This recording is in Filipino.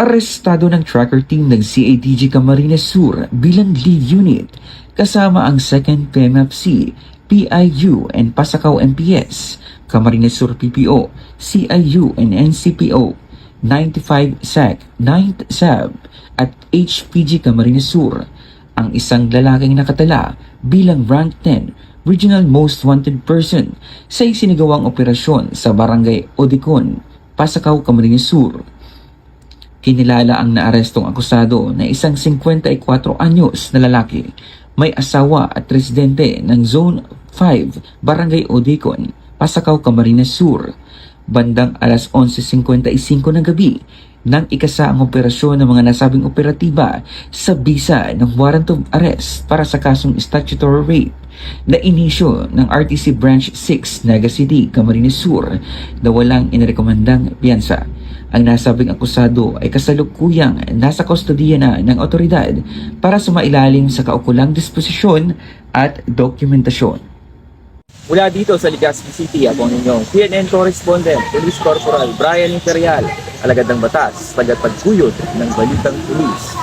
Arestado ng tracker team ng CADG Camarines Sur bilang lead unit kasama ang 2nd PMFC, PIU and Pasakaw MPS, Camarines Sur PPO, CIU and NCPO, 95 SAC, 9th SAB at HPG Camarines Sur. Ang isang lalaking nakatala bilang rank 10 Regional Most Wanted Person sa isinagawang operasyon sa Barangay Odicon, Pasakaw, Camarines Sur. Kinilala ang naarestong akusado na isang 54 anyos na lalaki, may asawa at residente ng Zone 5, Barangay Odicon, Pasakaw, Camarines Sur. Bandang alas 11:55 ng gabi nang ikasa ang operasyon ng mga nasabing operatiba sa bisa ng warrant of arrest para sa kasong statutory rape na inisyo ng RTC Branch 6, Naga City, Camarines Sur na walang inirekomendang piyansa. Ang nasabing akusado ay kasalukuyang nasa kustodiya na ng otoridad para sumailalim sa kaukulang disposisyon at dokumentasyon. Mula dito sa Legazpi City, ako ang inyong PNN Correspondent, Police Corporal Brian Imperial, alagad ng batas, tagapagkuyod ng balitang pulis.